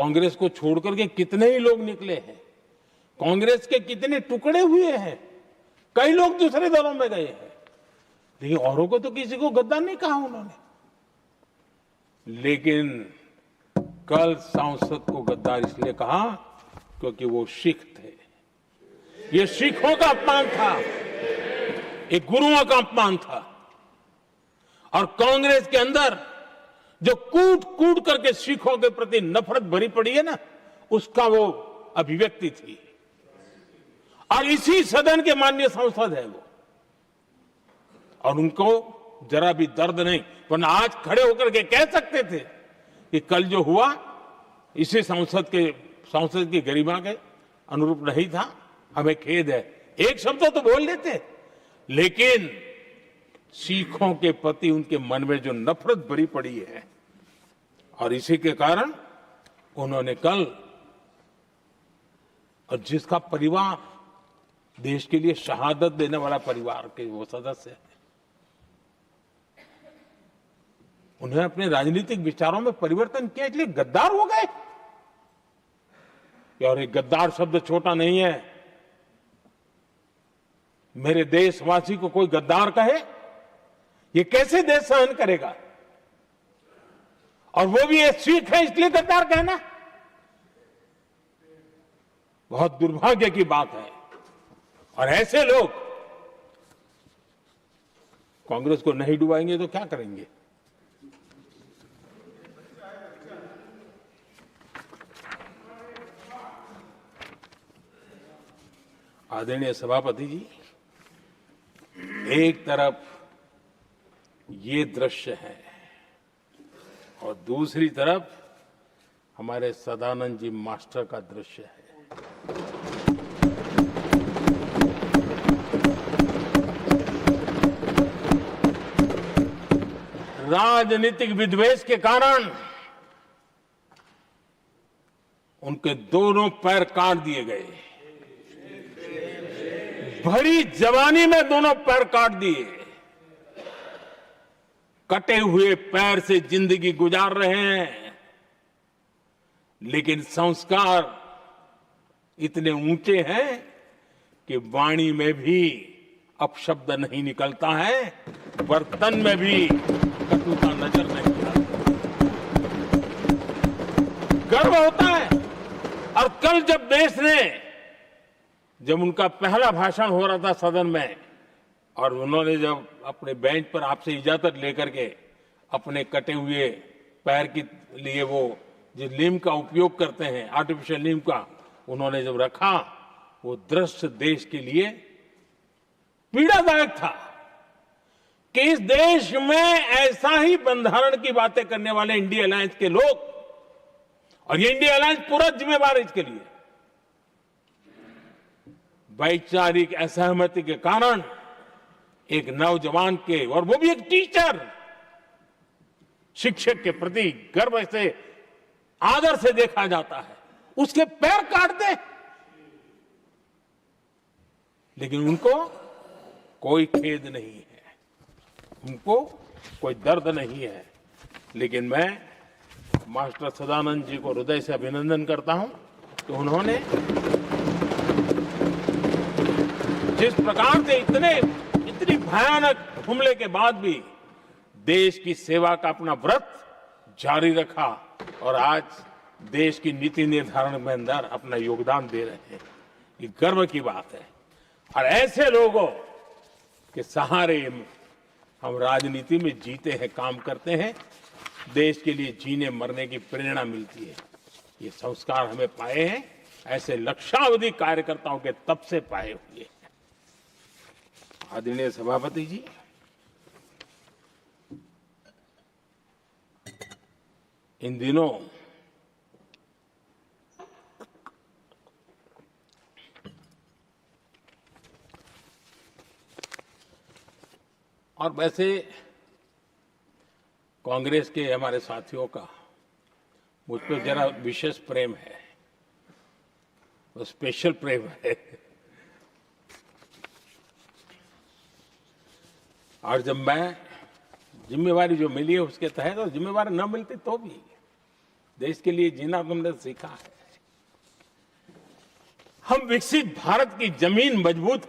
कांग्रेस को छोड़कर के कितने ही लोग निकले हैं, कांग्रेस के कितने टुकड़े हुए हैं, कई लोग दूसरे दलों में गए हैं, लेकिन औरों को तो किसी को गद्दार नहीं कहा उन्होंने। लेकिन कल सांसद को गद्दार इसलिए कहा क्योंकि वो सिख थे। ये सिखों का अपमान था, एक गुरुओं का अपमान था। और कांग्रेस के अंदर जो कूट कूट करके सिखों के प्रति नफरत भरी पड़ी है ना, उसका वो अभिव्यक्ति थी। और इसी सदन के माननीय सांसद है वो, और उनको जरा भी दर्द नहीं, वरना आज खड़े होकर के कह सकते थे कि कल जो हुआ इसी सांसद की गरिमा के अनुरूप नहीं था, हमें खेद है, एक शब्द तो बोल लेते। लेकिन सिखों के प्रति उनके मन में जो नफरत भरी पड़ी है, और इसी के कारण उन्होंने कल, और जिसका परिवार देश के लिए शहादत देने वाला परिवार के वो सदस्य है, उन्होंने अपने राजनीतिक विचारों में परिवर्तन किया, इसलिए गद्दार हो गए। और एक गद्दार शब्द छोटा नहीं है। मेरे देशवासी को कोई गद्दार कहे, ये कैसे देश सहन करेगा? और वो भी एक सिख है इसलिए गद्दार कहना बहुत दुर्भाग्य की बात है। और ऐसे लोग कांग्रेस को नहीं डुबाएंगे तो क्या करेंगे? आदरणीय सभापति जी, एक तरफ ये दृश्य है और दूसरी तरफ हमारे सदानंद जी मास्टर का दृश्य है। राजनीतिक विद्वेष के कारण उनके दोनों पैर काट दिए गए। भरी जवानी में दोनों पैर काट दिए। कटे हुए पैर से जिंदगी गुजार रहे हैं, लेकिन संस्कार इतने ऊंचे हैं कि वाणी में भी अपशब्द नहीं निकलता है, बर्तन में भी कटुता नजर नहीं आती। गर्व होता है। और कल जब उनका पहला भाषण हो रहा था सदन में, और उन्होंने जब अपने बेंच पर आपसे इजाजत लेकर के अपने कटे हुए पैर के लिए वो जिस नीम का उपयोग करते हैं, आर्टिफिशियल नीम का, उन्होंने जब रखा, वो दृश्य देश के लिए पीड़ादायक था कि इस देश में ऐसा ही बंधारण की बातें करने वाले इंडिया अलायंस के लोग, और ये इंडिया अलायंस पूरा जिम्मेवार है इसके लिए, वैचारिक असहमति के कारण एक नौजवान के, और वो भी एक टीचर, शिक्षक के प्रति गर्व से, आदर से देखा जाता है, उसके पैर काट दे। लेकिन उनको कोई खेद नहीं है, उनको कोई दर्द नहीं है। लेकिन मैं मास्टर सदानंद जी को हृदय से अभिनंदन करता हूं कि उन्होंने जिस प्रकार से इतनी भयानक हमले के बाद भी देश की सेवा का अपना व्रत जारी रखा, और आज देश की नीति निर्धारण में अंदर अपना योगदान दे रहे हैं। ये गर्व की बात है। और ऐसे लोगों के सहारे हम राजनीति में जीते हैं, काम करते हैं, देश के लिए जीने मरने की प्रेरणा मिलती है। ये संस्कार हमें पाए हैं ऐसे लक्षावधि कार्यकर्ताओं के तब से पाए हुए हैं। आदरणीय सभापति जी, इन दिनों और वैसे कांग्रेस के हमारे साथियों का मुझ पर जरा विशेष प्रेम है, वो स्पेशल प्रेम है। और जब मैं जिम्मेवारी जो मिली है उसके तहत, और जिम्मेवारी न मिलती तो भी देश के लिए जीना तुमने सीखा है। हम विकसित भारत की जमीन मजबूत कर